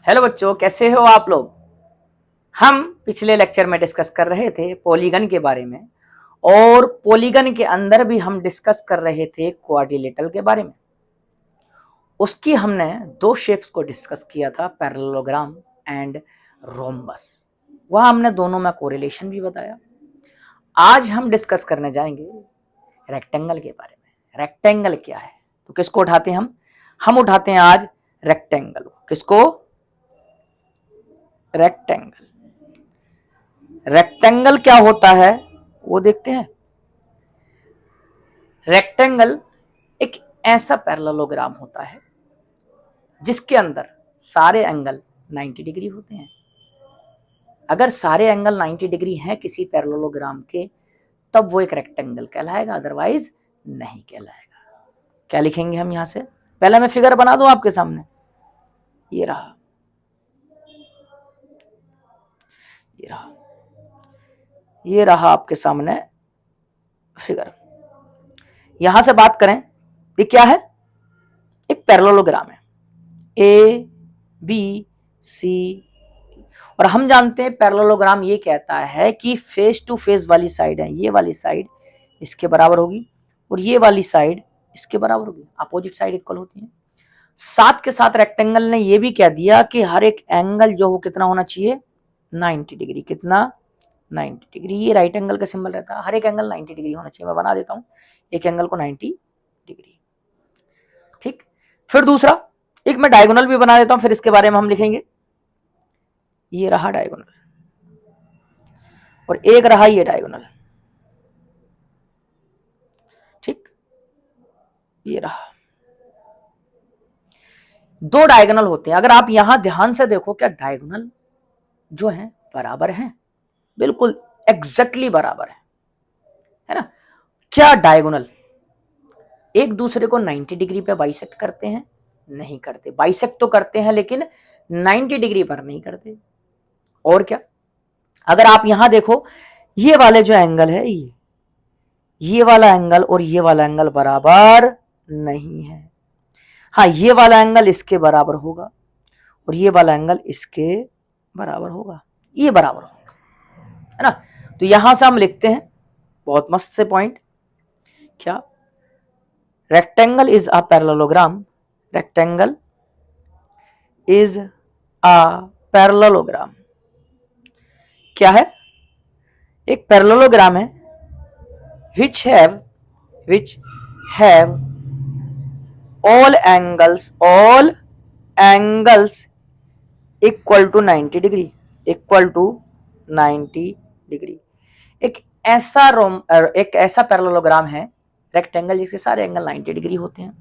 Hello बच्चों, कैसे हो आप लोग। हम पिछले लेक्चर में डिस्कस कर रहे थे पॉलीगन के बारे में, और पॉलीगन के अंदर भी हम डिस्कस कर रहे थे क्वाड्रिलेटरल के बारे में। उसकी हमने दो शेप्स को डिस्कस किया था, पैरेललोग्राम एंड रोम्बस। वह हमने दोनों में कोरिलेशन भी बताया। आज हम डिस्कस करने जाएंगे रेक्टेंगल के बारे में। रेक्टेंगल क्या है, तो किसको उठाते हैं हम उठाते हैं आज रेक्टेंगल। किसको? रेक्टेंगल। रेक्टेंगल क्या होता है वो देखते हैं। रेक्टेंगल एक ऐसा पैरेललोग्राम होता है जिसके अंदर सारे एंगल 90 डिग्री होते हैं। अगर सारे एंगल 90 डिग्री हैं किसी पैरेललोग्राम के, तब वो एक रेक्टेंगल कहलाएगा, अदरवाइज नहीं कहलाएगा। क्या लिखेंगे हम यहां से? पहले मैं फिगर बना दूं आपके सामने। ये रहा, ये रहा, ये रहा आपके सामने फिगर। यहां से बात करें, ये क्या है? एक पैरेललोग्राम है, ए बी सी। और हम जानते हैं पैरेललोग्राम ये कहता है कि फेस टू फेस वाली साइड है, ये वाली साइड इसके बराबर होगी और ये वाली साइड इसके बराबर होगी, अपोजिट साइड इक्वल होती है। साथ के साथ रेक्टेंगल ने ये भी कह दिया कि हर एक एंगल जो हो कितना होना चाहिए? 90 डिग्री। कितना? 90 डिग्री। ये राइट एंगल का सिंबल रहता है, हर एक एंगल 90 डिग्री होना चाहिए। मैं बना देता हूं एक एंगल को 90 डिग्री। ठीक, फिर दूसरा एक मैं डायगोनल भी बना देता हूं, फिर इसके बारे में हम लिखेंगे। ये रहा डायगोनल और एक रहा ये डायगोनल। ठीक, ये रहा। दो डायगोनल होते हैं। अगर आप यहां ध्यान से देखो, क्या डायगोनल जो है बराबर हैं? बिल्कुल एग्जैक्टली बराबर है ना? क्या डायगोनल एक दूसरे को 90 डिग्री पे बाइसेक्ट करते हैं? नहीं करते। बाइसेक्ट तो करते हैं लेकिन 90 डिग्री पर नहीं करते। और क्या, अगर आप यहां देखो, ये वाले जो एंगल है, ये वाला एंगल और ये वाला एंगल बराबर नहीं है। हाँ, ये वाला एंगल इसके बराबर होगा और ये वाला एंगल इसके बराबर होगा, ये बराबर होगा, है ना? तो यहां से हम लिखते हैं, बहुत मस्त से पॉइंट। क्या? Rectangle is a parallelogram. Rectangle is a parallelogram. क्या है? एक पैरेललोग्राम है which have all angles equal to 90 degree, equal to 90 degree. एक ऐसा पैरेललोग्राम है रेक्टेंगल जिसके सारे एंगल 90 डिग्री होते हैं।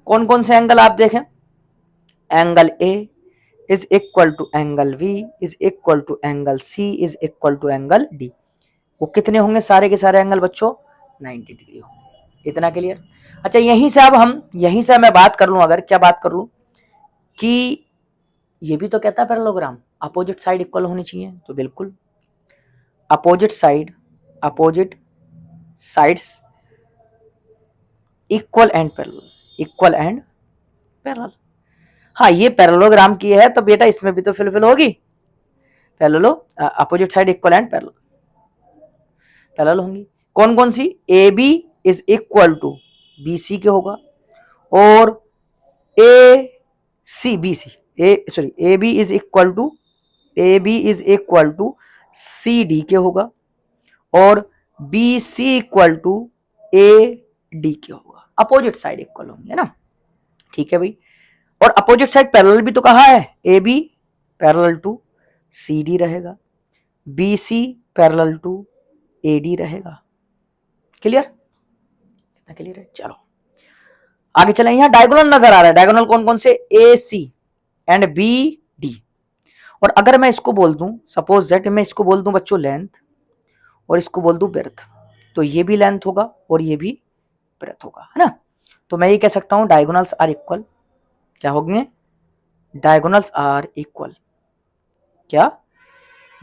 कौन कौन से एंगल आप देखें? Angle A is equal to angle B is equal to angle C is equal to angle D. वो कितने होंगे? सारे के सारे एंगल बच्चों 90 डिग्री होंगे। इतना क्लियर? अच्छा, यहीं से अब हम, यहीं से मैं बात कर लूं, अगर क्या बात कर लूं कि ये भी तो कहता है पैरेललोग्राम अपोजिट साइड इक्वल होनी चाहिए, तो बिल्कुल opposite sides equal and parallel. हाँ, ये पैरेललोग्राम की है तो बेटा इसमें भी तो फिलफिल होगी। Parallel, opposite side equal and parallel होंगी। कौन कौन सी? A B is equal to B C के होगा, और A C B C A B is equal to C D के होगा, और B C equal to A D के होगा। अपोजिट साइड इक्वल होंगे ना? ठीक है भाई। और अपोजिट साइड पैरेलल भी तो कहा है, A B parallel to C D रहेगा, B C parallel to A D रहेगा। क्लियर? इतना क्लियर है? चलो आगे चलें। यहां डायगोनल नजर आ रहा है। डायगोनल कौन कौन से? A C and B D. और अगर मैं इसको बोल दूं, सपोज दैट मैं इसको बोल दूं बच्चों लेंथ, और इसको बोल दूं ब्रेथ, तो ये भी लेंथ होगा और ये भी ब्रेथ होगा, है ना? तो मैं ये कह सकता हूं डायगोनल्स आर इक्वल। क्या होंगे? Diagonals are equal. क्या?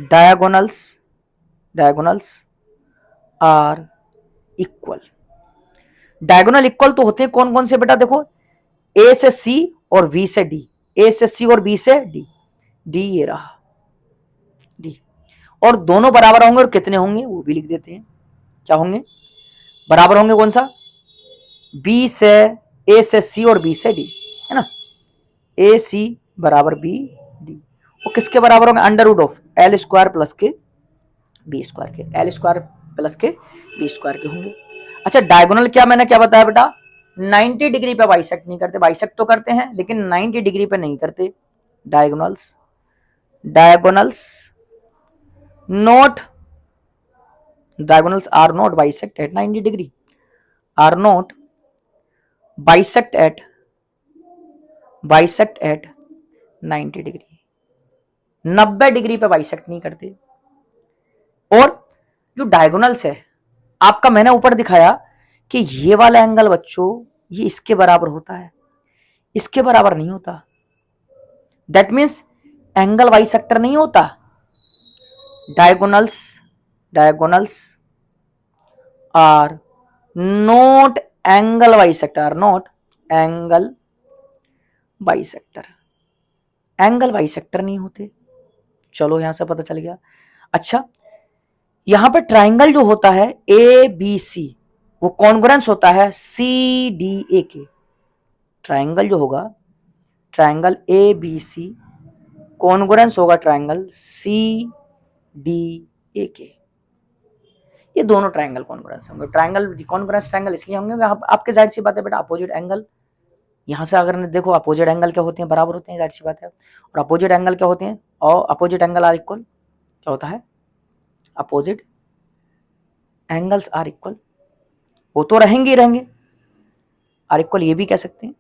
Diagonals are equal. Diagonal equal तो होते हैं कौन कौन से बेटा? देखो, ए से सी और वी से डी, ए से सी और बी से डी। डी, ये रहा डी। और दोनों बराबर होंगे, और कितने होंगे वो भी लिख देते हैं। क्या होंगे? बराबर होंगे कौन सा? बी से, ए से सी और बी से डी, है ना। ए सी बराबर बी डी। वो किसके बराबर होंगे? Under root of L square plus के बी स्क्वायर के, एल स्क्वायर प्लस के बी स्क्वायर के होंगे। अच्छा, डायगोनल क्या मैंने क्या बताया बेटा? 90 डिग्री पे बाइसेक्ट नहीं करते, बाइसेक्ट तो करते हैं लेकिन 90 डिग्री पे नहीं करते। Diagonals, diagonals not, diagonals are not bisect at 90 degree, are not bisect at 90 degree, 90 degree पे बाइसेक्ट नहीं करते। और जो डायगोनल्स है आपका, मैंने ऊपर दिखाया कि ये वाला एंगल बच्चों ये इसके बराबर होता है, इसके बराबर नहीं होता। दैट मीन्स एंगल बाइसेक्टर नहीं होता। Diagonals, diagonals are not angle bisector, are not angle bisector, angle bisector नहीं होते। चलो यहां से पता चल गया। अच्छा, यहां पे ट्राइंगल जो होता है ए बी सी, वो कॉन्ग्रुएंस होता है सी डी ए के। ट्राइंगल जो होगा, triangle A B C congruence होगा ट्राइंगल सी डी ए के। ये दोनों ट्राइंगल कॉन्ग्रुएंस होंगे। ट्राइंगल कॉन्ग्रुएंस ट्राइंगल इसलिए होंगे आपके जाहिर सी बात है बेटा, अपोजिट एंगल, यहां से अगर देखो अपोजिट एंगल क्या होते हैं? बराबर होते हैं, जाहिर सी बात है। और अपोजिट एंगल क्या होते हैं? और अपोजिट एंगल आर इक्वल, क्या होता है? अपोजिट एंगल्स आर इक्वल, वो तो रहेंगे ही रहेंगे, आर इक्वल ये भी कह सकते हैं।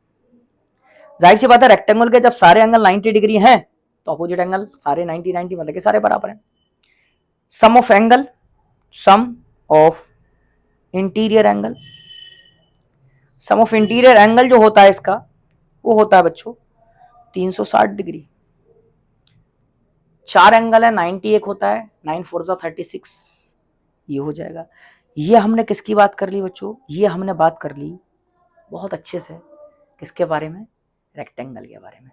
जाहिर सी बात है रेक्टेंगल के जब सारे एंगल 90 डिग्री हैं तो अपोजिट एंगल सारे 90 90 मतलब कि सारे बराबर हैं। Sum of angle, sum of interior angle, sum of interior angle जो होता है इसका वो होता है बच्चों 360 डिग्री। चार एंगल है, 90 एक होता है, 9 4 36, ये हो जाएगा। ये हमने किसकी बात कर ली बच्चों? ये हमने बात कर ली बहुत अच्छे से किसके बारे में? रेक्टेंगल के बारे में।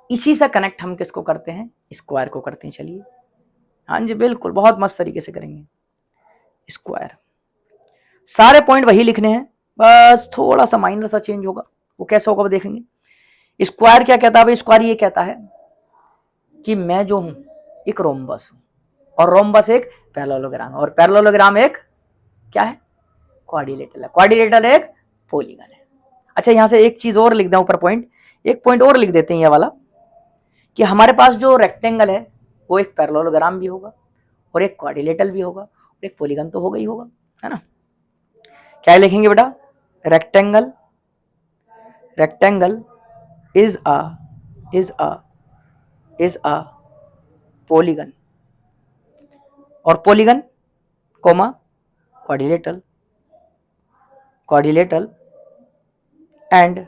इसी से कनेक्ट हम किसको करते हैं? स्क्वायर को करते हैं। चलिए, हाँ जी बिल्कुल, बहुत मस्त तरीके से करेंगे। स्क्वायर, सारे पॉइंट वही लिखने हैं, बस थोड़ा सा माइनर सा चेंज होगा। वो कैसे होगा वो देखेंगे। स्क्वायर क्या कहता है भाई? स्क्वायर ये कहता है कि मैं जो हूं एक रोम्बस हूं, और रोम्बस एक पैरेललोग्राम, और पैरेललोग्राम एक क्या है? क्वाड्रिलेटरल है, क्वाड्रिलेटरल एक पॉलीगन है। अच्छा, यहां से एक चीज और लिख दें ऊपर पॉइंट, एक पॉइंट और लिख देते हैं ये वाला, कि हमारे पास जो रेक्टेंगल है वो एक पैरेललोग्राम भी होगा, और एक क्वाड्रिलेटरल भी होगा, और एक पॉलीगन तो होगा ही होगा, है ना। क्या लिखेंगे बेटा? Rectangle, rectangle is a polygon, और polygon comma quadrilateral, quadrilateral and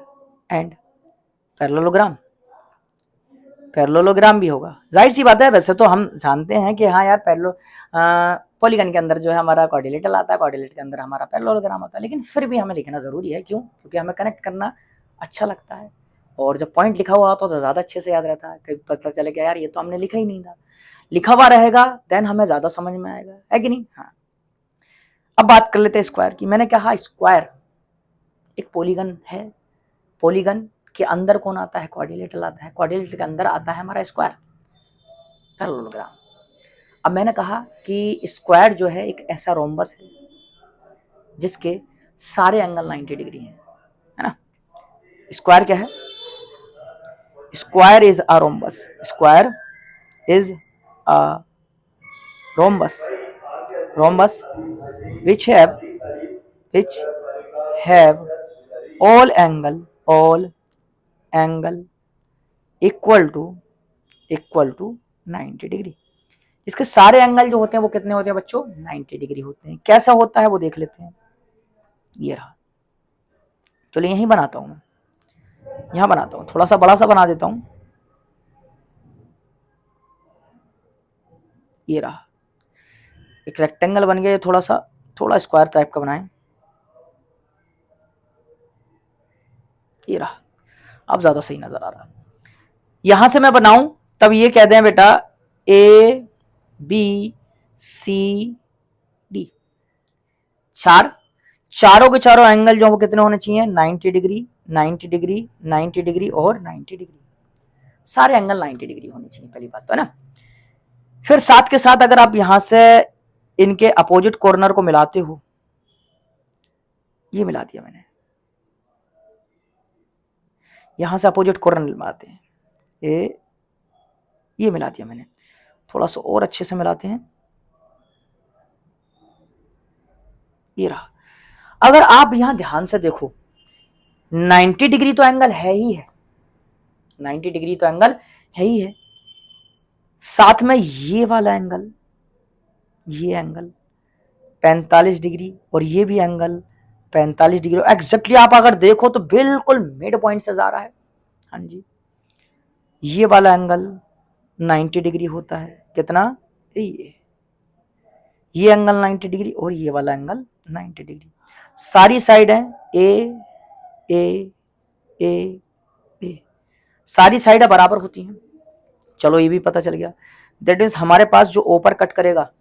parallelogram, parallelogram भी होगा। जाहिर सी बात है, वैसे तो हम जानते हैं कि हाँ यार पॉलीगन के अंदर जो है हमारा क्वाड्रिलेटरल आता है, क्वाड्रिलेटरल के अंदर हमारा पैरेललोग्राम आता है, लेकिन फिर भी हमें लिखना जरूरी है। क्यों? क्योंकि हमें कनेक्ट करना अच्छा लगता है, और जब पॉइंट लिखा हुआ होता है तो ज्यादा अच्छे से याद रहता है। कभी पता चले कि यार ये तो हमने लिखा ही नहीं था, लिखा हुआ रहेगा देन हमें ज्यादा समझ में आएगा, है कि नहीं? हाँ, अब बात कर लेते हैं स्क्वायर की। मैंने कहा स्क्वायर एक पॉलीगन है, पॉलीगन के अंदर कौन आता है? क्वाड्रिलेटरल आता है, क्वाड्रिलेटरल के अंदर आता है हमारा स्क्वायर, पैरेललोग्राम। अब मैंने कहा कि स्क्वायर जो है एक ऐसा रोम्बस है जिसके सारे एंगल 90 डिग्री हैं, है ना। स्क्वायर क्या है? Square is a rhombus, square is a rhombus, rhombus which have all angle equal to 90 degree. इसके सारे एंगल जो होते हैं वो कितने होते हैं बच्चों? 90 डिग्री होते हैं। कैसा होता है वो देख लेते हैं। ये रहा, चलो यहीं बनाता हूं मैं, यहां बनाता हूं, थोड़ा सा बड़ा सा बना देता हूं। ये रहा, एक रेक्टेंगल बन गया, थोड़ा स्क्वायर टाइप का बनाएं। ये रहा, अब ज्यादा सही नजर आ रहा है। यहां से मैं बनाऊं तब ये कहते हैं बेटा ए बी सी डी, चारों के चारों एंगल जो वो कितने होने चाहिए, 90 डिग्री, 90 डिग्री, 90 डिग्री और 90 डिग्री, सारे एंगल 90 डिग्री होनी चाहिए, पहली बात तो है ना। फिर साथ के साथ अगर आप यहां से इनके अपोजिट कॉर्नर को मिलाते हो, ये मिला दिया मैंने, यहां से अपोजिट कॉर्नर मिलाते हैं, ये मिला दिया मैंने, थोड़ा सा और अच्छे से मिलाते हैं, ये रहा। अगर आप यहां ध्यान से देखो 90 डिग्री तो एंगल है ही है, 90 डिग्री तो एंगल है ही है, साथ में ये वाला एंगल, ये एंगल 45 डिग्री और ये भी एंगल 45 डिग्री, एग्जैक्टली आप अगर देखो तो बिल्कुल मिड पॉइंट से जा रहा है। हाँ जी, ये वाला एंगल 90 डिग्री होता है, कितना, ये एंगल 90 डिग्री और ये वाला एंगल 90 डिग्री, सारी साइड है ए ए ए ए, सारी साइडें बराबर होती हैं। चलो ये भी पता चल गया, दैट मीन्स हमारे पास जो ओ पर कट करेगा,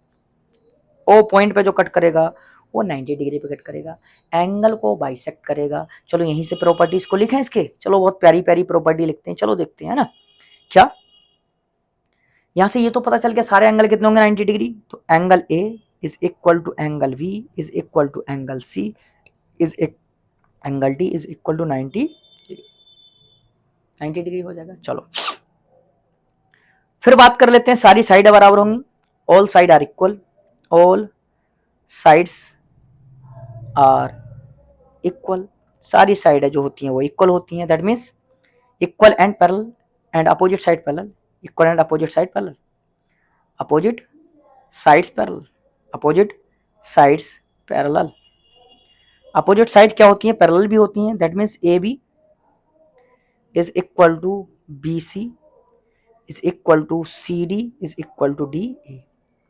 ओ पॉइंट पे जो कट करेगा वो 90 डिग्री पे कट करेगा, एंगल को बाइसेक्ट करेगा। चलो यहीं से प्रॉपर्टीज को लिखें इसके, चलो बहुत प्यारी प्यारी प्रॉपर्टी लिखते हैं, चलो देखते हैं ना क्या। यहां से ये तो पता चल गया सारे एंगल कितने होंगे 90 डिग्री, तो angle A is equal to angle V is equal to angle C is angle D is equal to 90 degree हो जाएगा। चलो फिर बात कर लेते हैं, सारी साइडें बराबर होंगी, all side are equal, all sides are equal, सारी साइडें जो होती हैं वो इक्वल होती हैं, that means equal and parallel and opposite side parallel, equal and opposite side parallel, opposite sides parallel, opposite sides parallel, opposite side क्या होती हैं, पैरेलल भी होती हैं, that means A B is equal to B C is equal to C D is equal to D A,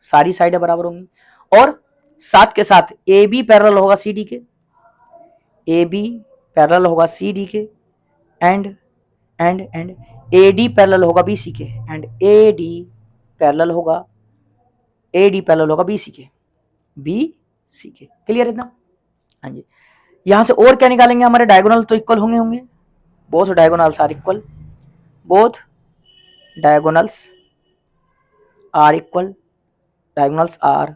सारी साइडें बराबर होंगी, और साथ के साथ ए बी पैरेलल होगा सी डी के, ए बी पैरेलल होगा सी डी के, एंड ए डी पैरेलल होगा बी सी के, एंड ए डी पैरेलल होगा बी सी के, क्लियर इतना। हाँ जी, यहां से और क्या निकालेंगे, हमारे डायगोनल तो इक्वल होंगे, both diagonals are equal, both diagonals are equal, diagonals are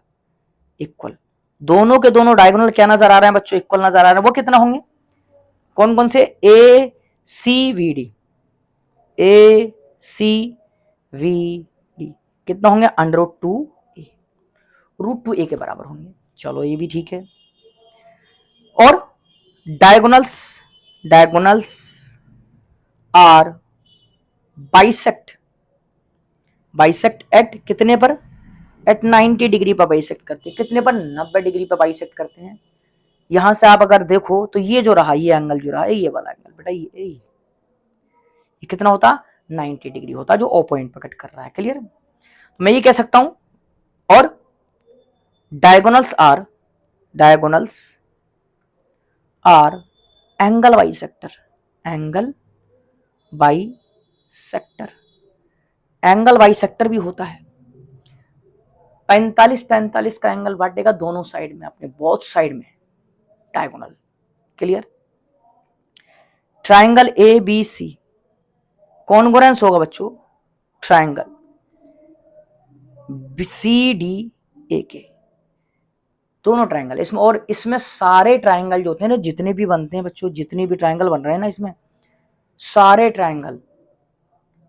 equal, दोनों के दोनों डायगोनल क्या नजर आ रहे हैं बच्चों, इक्वल नजर आ रहे हैं, वो कितना होंगे, कौन कौन से, A C V D, A C V D कितना होंगे, √2 ए के बराबर होंगे। चलो ये भी ठीक है, और डायगोनल्स आर बाइसेक्ट एट कितने पर, एट 90 डिग्री पर बाइसेक्ट करते हैं, कितने पर, 90 डिग्री पर बाइसेक्ट करते हैं। यहां से आप अगर देखो तो ये जो रहा, ये एंगल जो रहा, ये वाला एंगल बेटा, ये कितना होता, 90 डिग्री होता, जो ओ पॉइंट पर कट कर रहा है, क्लियर। मैं ये कह सकता हूं, और diagonals R angle bisector, angle bisector भी होता है, 45 का एंगल बांटेगा दोनों साइड में, अपने बोथ साइड में diagonal, clear. Triangle A B C congruence होगा बच्चों, ट्राइंगल सी डी ए के, दोनों ट्राइंगल इसमें, और इसमें सारे ट्राइंगल जो होते हैं ना, जितने भी बनते हैं बच्चों, जितने भी ट्राइंगल बन रहे हैं ना इसमें, सारे ट्राइंगल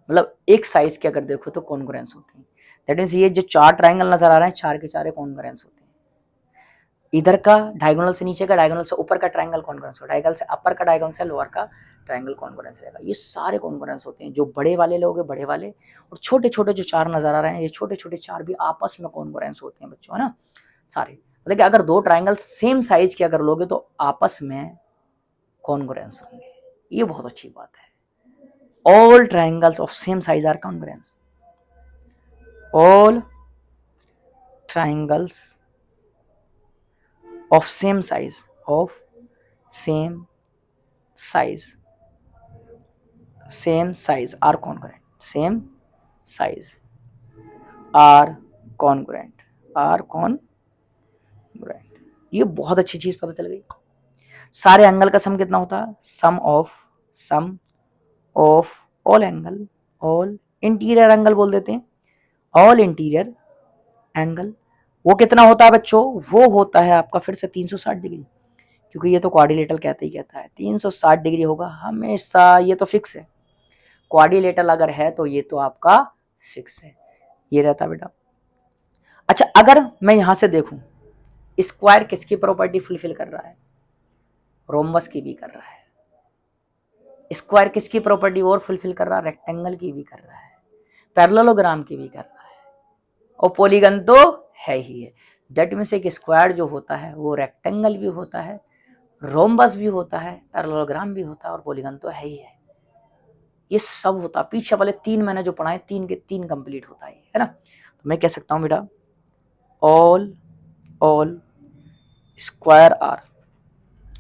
मतलब एक साइज के अगर देखो तो कॉन्ग्रुएंस होते हैं, दैट मींस ये जो 4 ट्राइंगल नजर आ रहे हैं, 4 के 4 कॉन्ग्रुएंस होते हैं, इधर का डायगोनल से नीचे का, डायगोनल से ऊपर का ट्राइंगल कॉन्ग्रुएंस हो, डायगोनल से अपर का, डायगोनल से लोअर का ट्राइंगल कॉन्ग्रुएंस रहेगा, ये सारे कॉन्ग्रुएंस होते हैं, जो बड़े वाले लोग बड़े वाले, और छोटे छोटे जो 4 नजर आ रहे हैं, ये छोटे छोटे 4 भी आपस में कॉन्ग्रुएंस होते हैं बच्चों, है ना, सारे, मतलब कि अगर 2 ट्राइंगल सेम साइज के अगर लोगे तो आपस में कॉन्ग्रुएंस होंगे, ये बहुत अच्छी बात है। All triangles of same size are congruent. All triangles of same size are congruent. Same size are congruent, are congruent. ये बहुत अच्छी चीज पता चल गई। सारे एंगल का सम कितना होता है? Sum of all angle, all interior angle बोल देते हैं, ऑल इंटीरियर एंगल। वो कितना होता है बच्चों? वो होता है आपका फिर से 360 डिग्री, क्योंकि ये तो क्वाड्रिलेटरल कहता ही कहता है 360 डिग्री होगा हमेशा, ये तो फिक्स है। क्वाड्रिलेटरल अगर है तो ये तो आपका फिक्स है, ये रहता बेटा। अच्छा, अगर मैं यहां से देखूं स्क्वायर किसकी प्रॉपर्टी फुलफिल कर रहा है? रोम्बस की भी कर रहा है। स्क्वायर किसकी प्रॉपर्टी और फुलफिल कर रहा है? रेक्टेंगल की भी कर रहा है, पैरेललोग्राम की भी कर रहा है, और पॉलीगन तो है ही है। दैट मीन्स एक स्क्वायर जो होता है वो रेक्टेंगल भी होता है, रोम्बस भी होता है, पैरेललोग्राम भी होता है, और पॉलीगन तो है ही है। ये सब होता, पीछे वाले 3 मैंने जो पढ़ाए 3 के 3 कंप्लीट होता है ना। तो मैं कह सकता हूं बेटा all square are,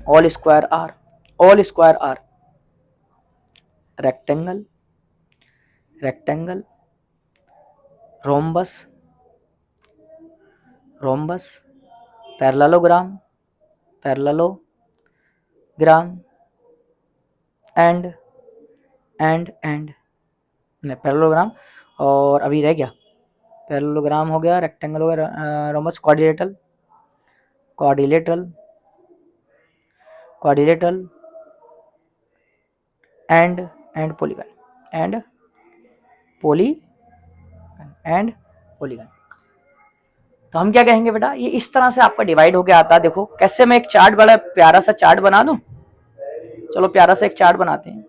all square are, all square are rectangle, rectangle, rhombus, rhombus, parallelogram, parallelogram, and parallelogram, और अभी रह गया पैरेललोग्राम हो गया, रेक्टेंगल हो गया, rhombus, quadrilateral, quadrilateral, quadrilateral, and polygon, and polygon. तो हम क्या कहेंगे बेटा, ये इस तरह से आपका डिवाइड होके आता है। देखो कैसे मैं एक चार्ट, बड़ा प्यारा सा चार्ट बना दूं। चलो प्यारा सा एक चार्ट बनाते हैं,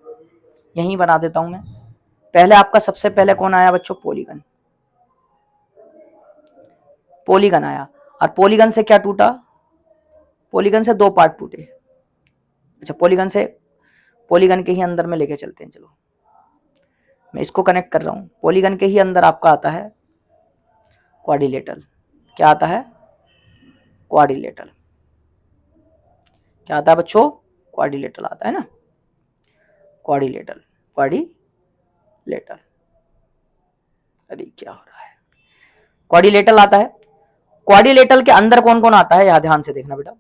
यहीं बना देता हूं मैं। पहले आपका सबसे पहले कौन आया बच्चों? पॉलीगन, पॉलीगन आया, और पॉलीगन से क्या टूटा? पॉलीगन से 2 पार्ट टूटे। अच्छा, पॉलीगन के ही अंदर में लेके चलते हैं। चलो मैं इसको कनेक्ट कर रहा हूं। पॉलीगन के ही अंदर आपका आता है क्वाड्रिलेटरल। क्या आता है? क्वाड्रिलेटरल। क्या आता है बच्चों? क्वाड्रिलेटरल आता है ना, क्वाड्रिलेटरल, क्वाड्रिलेटरल। अरे क्या हो रहा है? क्वाड्रिलेटरल आता है। क्वाड्रिलेटरल के अंदर कौन कौन आता है? यहां ध्यान से देखना बेटा।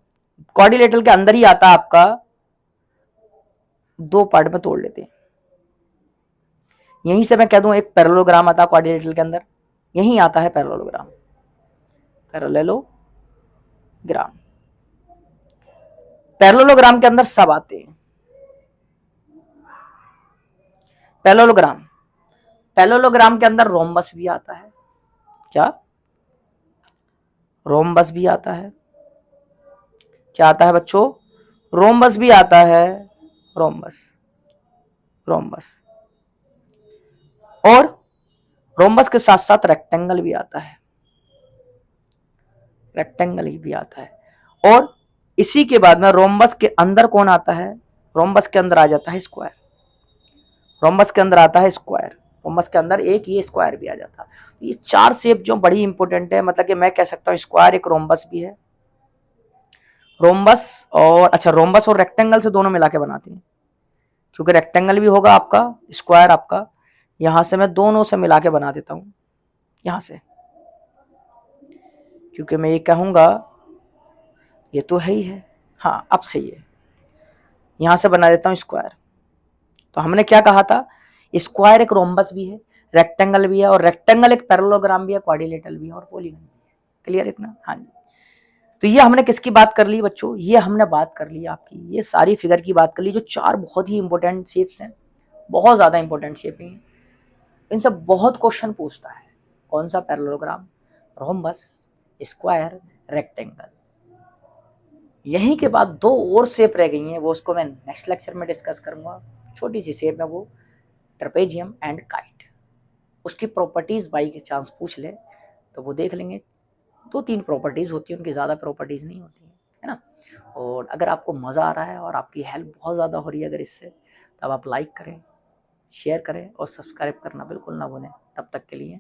क्वाड्रिलेटरल के अंदर ही आता है आपका, 2 पार्ट में तोड़ लेते हैं। यहीं से मैं कह दूं एक पैरेललोग्राम आता है क्वाड्रिलेटरल के अंदर, यहीं आता है पैरेललोग्राम, पैरेललोग्राम। पैरेललोग्राम के अंदर सब आते हैं। पैरेललोग्राम, पैरेललोग्राम के अंदर रोम्बस भी आता है। क्या? रोम्बस भी आता है। क्या आता है बच्चों? रोम्बस भी आता है, रोम्बस, रोम्बस। और रोम्बस के साथ साथ रेक्टेंगल भी आता है, रेक्टेंगल ही भी आता है। और इसी के बाद में रोम्बस के अंदर कौन आता है? रोम्बस के अंदर आ जाता है स्क्वायर, रोम्बस के अंदर आता है स्क्वायर, रोम्बस के अंदर एक ये स्क्वायर भी आ जाता है। ये 4 शेप जो बड़ी इंपॉर्टेंट है, मतलब कि मैं कह सकता हूं स्क्वायर एक रोम्बस भी है, रोम्बस और, अच्छा रोम्बस और रेक्टेंगल से दोनों मिला के बनाते हैं, क्योंकि रेक्टेंगल भी होगा आपका, स्क्वायर आपका। यहां से मैं दोनों से मिला के बना देता हूं, यहां से, क्योंकि मैं ये कहूंगा ये तो है ही है। हाँ अब सही है, यहां से बना देता हूं स्क्वायर। तो हमने क्या कहा था? स्क्वायर एक रोम्बस भी है, रेक्टेंगल भी है, और रेक्टेंगल एक पैरेललोग्राम भी है, क्वाड्रिलेटरल भी है, और पॉलीगन भी है। क्लियर इतना? हाँ जी। तो ये हमने किसकी बात कर ली बच्चों? ये हमने बात कर ली आपकी ये सारी फिगर की बात कर ली, जो 4 बहुत ही इंपॉर्टेंट शेप्स हैं, बहुत ज्यादा इंपॉर्टेंट शेप हैं। इनसे बहुत क्वेश्चन पूछता है। कौन सा? Parallelogram, rhombus, square, rectangle. यहीं के बाद 2 और शेप रह गई हैं, वो उसको मैं नेक्स्ट लेक्चर में डिस्कस करूंगा। छोटी सी शेप है वो, ट्रेपेजियम एंड काइट। उसकी प्रॉपर्टीज बाई के चांस पूछ ले तो वो देख लेंगे। 2-3 प्रॉपर्टीज होती है, उनकी ज्यादा प्रॉपर्टीज नहीं होती है ना। और अगर आपको मजा आ रहा है और आपकी हेल्प बहुत ज्यादा हो रही है अगर इससे, तब आप लाइक करें, शेयर करें और सब्सक्राइब करना बिल्कुल ना भूलें। तब तक के लिए